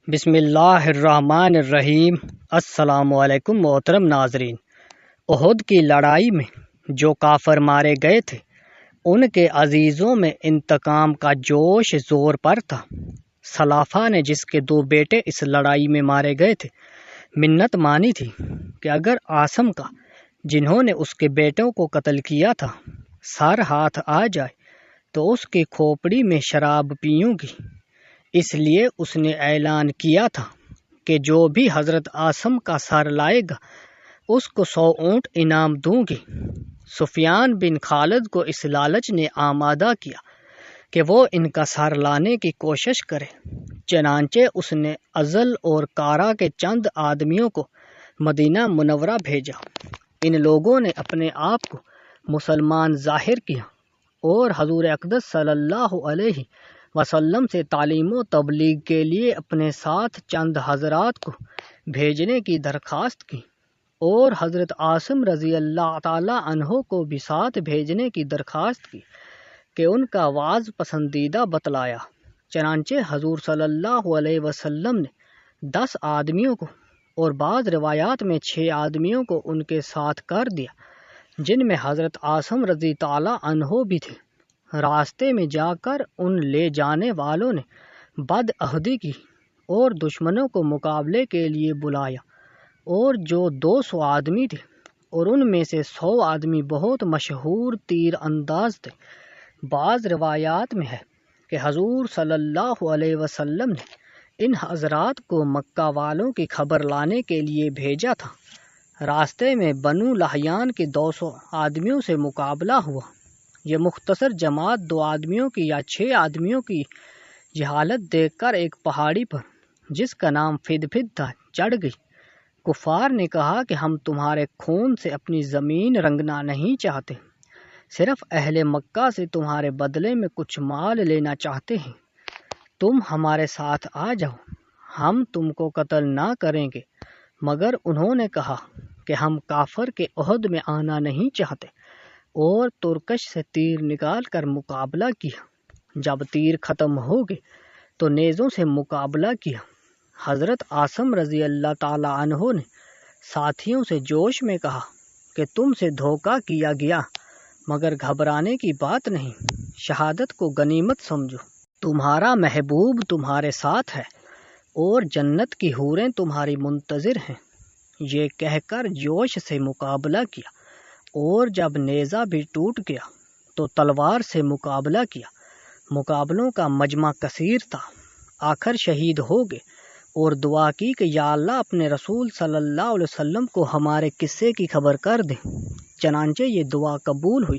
بسم اللہ الرحمن الرحیم۔ السلام علیکم محترم ناظرین۔ احد کی لڑائی میں جو کافر مارے گئے تھے ان کے عزیزوں میں انتقام کا جوش زور پر تھا۔ سلافہ نے جس کے 2 بیٹے اس لڑائی میں مارے گئے تھے منت مانی تھی کہ اگر عاصم کا جنہوں نے اس کے بیٹوں کو قتل کیا تھا سر ہاتھ آ جائے تو اس کی کھوپڑی میں شراب پیوں گی۔ اس لیے اس نے اعلان کیا تھا کہ جو بھی حضرت عاصم کا سر لائے گا اس کو 100 اونٹ انعام دوں گی۔ سفیان بن خالد کو اس لالچ نے آمادہ کیا کہ وہ ان کا سر لانے کی کوشش کرے، چنانچہ اس نے ازل اور کارا کے چند آدمیوں کو مدینہ منورہ بھیجا۔ ان لوگوں نے اپنے آپ کو مسلمان ظاہر کیا اور حضور اقدس صلی اللہ علیہ وسلم سے تعلیم و تبلیغ کے لیے اپنے ساتھ چند حضرات کو بھیجنے کی درخواست کی اور حضرت عاصم رضی اللہ تعالی عنہ کو بھی ساتھ بھیجنے کی درخواست کی کہ ان کا وعظ پسندیدہ بتلایا۔ چنانچہ حضور صلی اللہ علیہ وسلم نے 10 آدمیوں کو اور بعض روایات میں 6 آدمیوں کو ان کے ساتھ کر دیا، جن میں حضرت عاصم رضی تعالی عنہ بھی تھے۔ راستے میں جا کر ان لے جانے والوں نے بد عہدی کی اور دشمنوں کو مقابلے کے لیے بلایا، اور جو 200 آدمی تھے اور ان میں سے 100 آدمی بہت مشہور تیر انداز تھے۔ بعض روایات میں ہے کہ حضور صلی اللہ علیہ وسلم نے ان حضرات کو مکہ والوں کی خبر لانے کے لیے بھیجا تھا۔ راستے میں بنو لحیان کے 200 آدمیوں سے مقابلہ ہوا۔ یہ مختصر جماعت 2 آدمیوں کی یا 6 آدمیوں کی یہ حالت دیکھ کر ایک پہاڑی پر جس کا نام فدفد تھا چڑھ گئی۔ کفار نے کہا کہ ہم تمہارے خون سے اپنی زمین رنگنا نہیں چاہتے، صرف اہل مکہ سے تمہارے بدلے میں کچھ مال لینا چاہتے ہیں، تم ہمارے ساتھ آ جاؤ، ہم تم کو قتل نہ کریں گے۔ مگر انہوں نے کہا کہ ہم کافر کے عہد میں آنا نہیں چاہتے، اور ترکش سے تیر نکال کر مقابلہ کیا۔ جب تیر ختم ہو گئے تو نیزوں سے مقابلہ کیا۔ حضرت عاصم رضی اللہ تعالی عنہ نے ساتھیوں سے جوش میں کہا کہ تم سے دھوکہ کیا گیا، مگر گھبرانے کی بات نہیں، شہادت کو غنیمت سمجھو، تمہارا محبوب تمہارے ساتھ ہے اور جنت کی حوریں تمہاری منتظر ہیں۔ یہ کہہ کر جوش سے مقابلہ کیا، اور جب نیزہ بھی ٹوٹ گیا تو تلوار سے مقابلہ کیا۔ مقابلوں کا مجمع کثیر تھا، آخر شہید ہو گئے اور دعا کی کہ یا اللہ اپنے رسول صلی اللہ علیہ وسلم کو ہمارے قصے کی خبر کر دیں۔ چنانچہ یہ دعا قبول ہوئی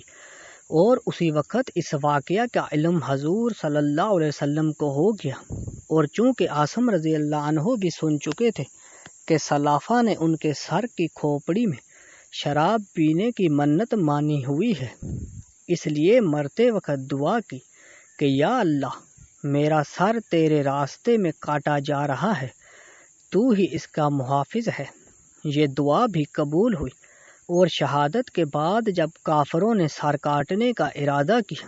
اور اسی وقت اس واقعہ کا علم حضور صلی اللہ علیہ وسلم کو ہو گیا، اور چونکہ عاصم رضی اللہ عنہ بھی سن چکے تھے کہ سلافہ نے ان کے سر کی کھوپڑی میں شراب پینے کی منت مانی ہوئی ہے، اس لیے مرتے وقت دعا کی کہ یا اللہ میرا سر تیرے راستے میں کاٹا جا رہا ہے، تو ہی اس کا محافظ ہے۔ یہ دعا بھی قبول ہوئی، اور شہادت کے بعد جب کافروں نے سر کاٹنے کا ارادہ کیا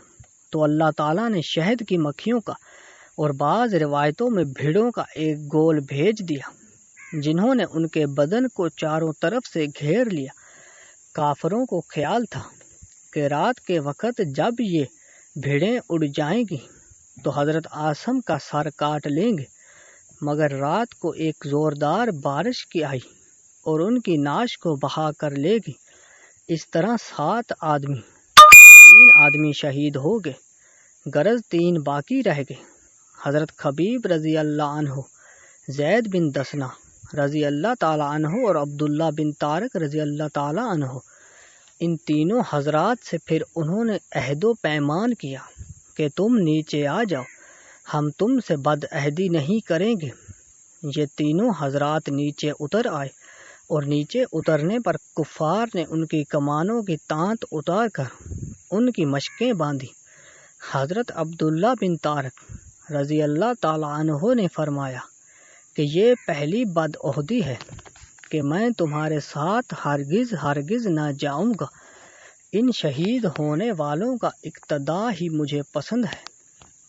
تو اللہ تعالیٰ نے شہد کی مکھیوں کا اور بعض روایتوں میں بھیڑوں کا ایک گول بھیج دیا، جنہوں نے ان کے بدن کو چاروں طرف سے گھیر لیا۔ کافروں کو خیال تھا کہ رات کے وقت جب یہ بھیڑیں اڑ جائیں گی تو حضرت عاصم کا سر کاٹ لیں گے، مگر رات کو ایک زوردار بارش کی آئی اور ان کی ناش کو بہا کر لے گی۔ اس طرح 3 آدمی شہید ہو گئے، غرض 3 باقی رہ گئے۔ حضرت خبیب رضی اللہ عنہ، زید بن دسنہ رضی اللہ تعالی عنہ اور عبداللہ بن طارق رضی اللہ تعالی عنہ، ان تینوں حضرات سے پھر انہوں نے عہد و پیمان کیا کہ تم نیچے آ جاؤ، ہم تم سے بد عہدی نہیں کریں گے۔ یہ تینوں حضرات نیچے اتر آئے، اور نیچے اترنے پر کفار نے ان کی کمانوں کی تانت اتار کر ان کی مشقیں باندھی۔ حضرت عبداللہ بن طارق رضی اللہ تعالی عنہ نے فرمایا کہ یہ پہلی بد عہدی ہے کہ میں تمہارے ساتھ ہرگز نہ جاؤں گا، ان شہید ہونے والوں کا اقتداء ہی مجھے پسند ہے۔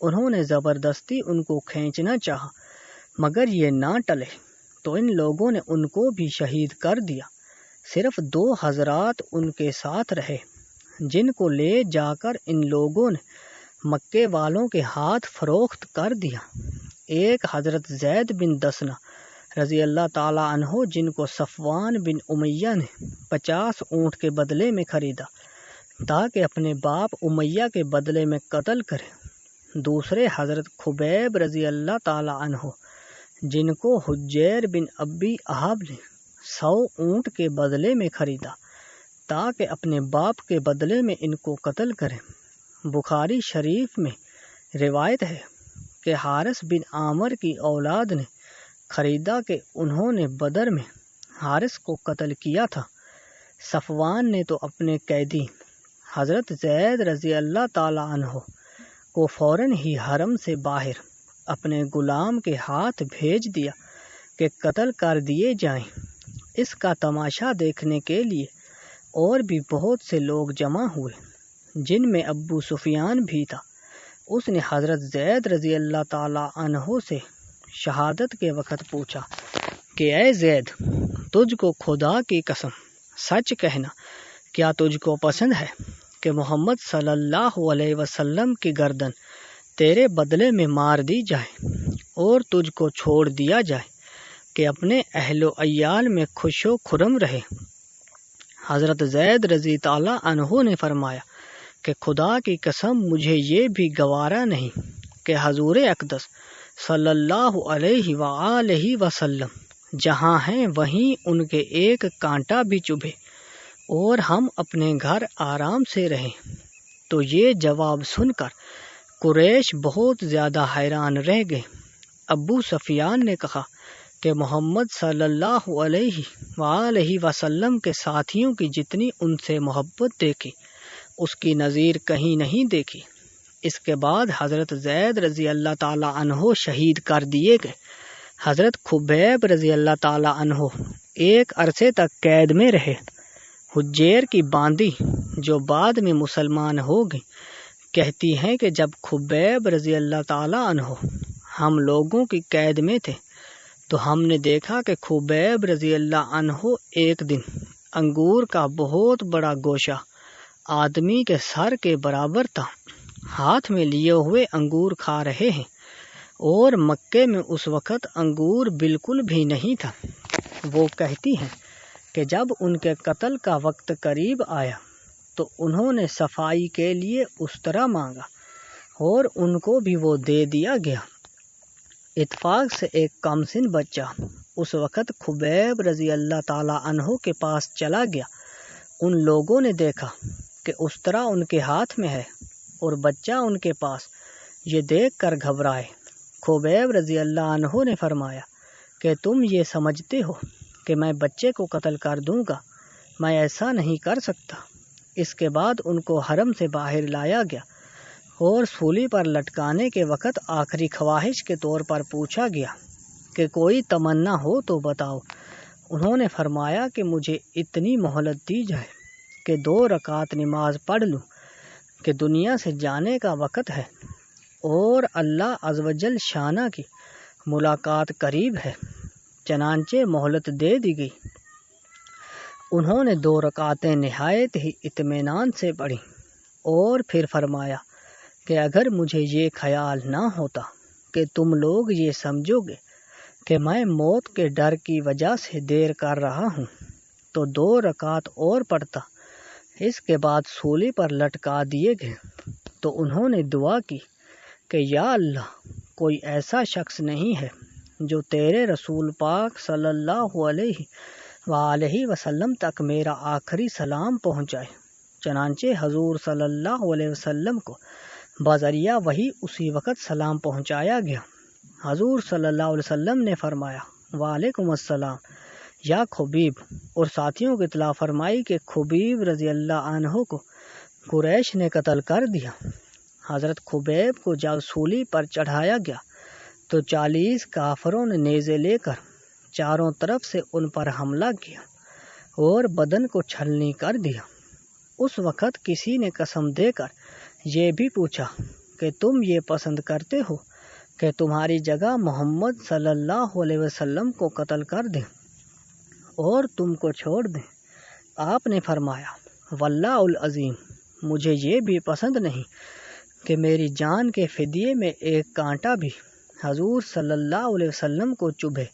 انہوں نے زبردستی ان کو کھینچنا چاہا، مگر یہ نہ ٹلے تو ان لوگوں نے ان کو بھی شہید کر دیا۔ صرف 2 حضرات ان کے ساتھ رہے جن کو لے جا کر ان لوگوں نے مکے والوں کے ہاتھ فروخت کر دیا۔ ایک حضرت زید بن دسنہ رضی اللہ تعالیٰ عنہ جن کو صفوان بن امیہ نے 50 اونٹ کے بدلے میں خریدا تاکہ اپنے باپ امیہ کے بدلے میں قتل کرے۔ دوسرے حضرت خبیب رضی اللہ تعالیٰ عنہ جن کو حجیر بن ابی احاب نے 100 اونٹ کے بدلے میں خریدا تاکہ اپنے باپ کے بدلے میں ان کو قتل کرے۔ بخاری شریف میں روایت ہے کہ حارث بن عامر کی اولاد نے خریدا کہ انہوں نے بدر میں حارث کو قتل کیا تھا۔ صفوان نے تو اپنے قیدی حضرت زید رضی اللہ تعالیٰ عنہ کو فوراً ہی حرم سے باہر اپنے غلام کے ہاتھ بھیج دیا کہ قتل کر دیے جائیں۔ اس کا تماشا دیکھنے کے لیے اور بھی بہت سے لوگ جمع ہوئے جن میں ابو سفیان بھی تھا۔ اس نے حضرت زید رضی اللہ تعالیٰ عنہ سے شہادت کے وقت پوچھا کہ اے زید، تجھ کو خدا کی قسم سچ کہنا، کیا تجھ کو پسند ہے کہ محمد صلی اللہ علیہ وسلم کی گردن تیرے بدلے میں مار دی جائے اور تجھ کو چھوڑ دیا جائے کہ اپنے اہل و عیال میں خوش و خرم رہے؟ حضرت زید رضی تعالیٰ عنہ نے فرمایا کہ خدا کی قسم مجھے یہ بھی گوارا نہیں کہ حضور اقدس صلی اللہ علیہ وآلہ وسلم جہاں ہیں وہیں ان کے ایک کانٹا بھی چبھے اور ہم اپنے گھر آرام سے رہیں۔ تو یہ جواب سن کر قریش بہت زیادہ حیران رہ گئے۔ ابو سفیان نے کہا کہ محمد صلی اللہ علیہ وآلہ وسلم کے ساتھیوں کی جتنی ان سے محبت دیکھی اس کی نظیر کہیں نہیں دیکھی۔ اس کے بعد حضرت زید رضی اللہ تعالیٰ عنہ شہید کر دیے گئے۔ حضرت خبیب رضی اللہ تعالیٰ عنہ ایک عرصے تک قید میں رہے۔ حجیر کی باندی جو بعد میں مسلمان ہو گئی کہتی ہیں کہ جب خبیب رضی اللہ تعالیٰ عنہ ہم لوگوں کی قید میں تھے تو ہم نے دیکھا کہ خبیب رضی اللہ عنہ ایک دن انگور کا بہت بڑا گوشہ آدمی کے سر کے برابر تھا ہاتھ میں لیے ہوئے انگور کھا رہے ہیں، اور مکے میں اس وقت انگور بالکل بھی نہیں تھا۔ وہ کہتی ہیں کہ جب ان کے قتل کا وقت قریب آیا تو انہوں نے صفائی کے لیے استرا مانگا اور ان کو بھی وہ دے دیا گیا۔ اتفاق سے ایک کم سن بچہ اس وقت خبیب رضی اللہ تعالیٰ عنہ کے پاس چلا گیا۔ ان لوگوں نے دیکھا کہ استرا ان کے ہاتھ میں ہے اور بچہ ان کے پاس، یہ دیکھ کر گھبرائے۔ خبیب رضی اللہ عنہ نے فرمایا کہ تم یہ سمجھتے ہو کہ میں بچے کو قتل کر دوں گا؟ میں ایسا نہیں کر سکتا۔ اس کے بعد ان کو حرم سے باہر لایا گیا اور سولی پر لٹکانے کے وقت آخری خواہش کے طور پر پوچھا گیا کہ کوئی تمنا ہو تو بتاؤ۔ انہوں نے فرمایا کہ مجھے اتنی مہلت دی جائے کہ 2 رکعت نماز پڑھ لوں کہ دنیا سے جانے کا وقت ہے اور اللہ عز و جل شانہ کی ملاقات قریب ہے۔ چنانچہ مہلت دے دی گئی۔ انہوں نے 2 رکعتیں نہایت ہی اطمینان سے پڑھی اور پھر فرمایا کہ اگر مجھے یہ خیال نہ ہوتا کہ تم لوگ یہ سمجھو گے کہ میں موت کے ڈر کی وجہ سے دیر کر رہا ہوں تو 2 رکعت اور پڑھتا۔ اس کے بعد سولی پر لٹکا دیے گئے تو انہوں نے دعا کی کہ یا اللہ، کوئی ایسا شخص نہیں ہے جو تیرے رسول پاک صلی اللہ علیہ وآلہ وسلم تک میرا آخری سلام پہنچائے۔ چنانچہ حضور صلی اللہ علیہ وسلم کو بذریعہ وحی اسی وقت سلام پہنچایا گیا۔ حضور صلی اللہ علیہ وسلم نے فرمایا وعلیکم السلام یا خبیب، اور ساتھیوں کو اطلاع فرمائی کہ خبیب رضی اللہ عنہ کو قریش نے قتل کر دیا۔ حضرت خبیب کو جب سولی پر چڑھایا گیا تو 40 کافروں نے نیزے لے کر چاروں طرف سے ان پر حملہ کیا اور بدن کو چھلنی کر دیا۔ اس وقت کسی نے قسم دے کر یہ بھی پوچھا کہ تم یہ پسند کرتے ہو کہ تمہاری جگہ محمد صلی اللہ علیہ وسلم کو قتل کر دیں اور تم کو چھوڑ دیں۔ آپ نے فرمایا واللہ العظیم، مجھے یہ بھی پسند نہیں کہ میری جان کے فدیے میں ایک کانٹا بھی حضور صلی اللہ علیہ وسلم کو چبھے۔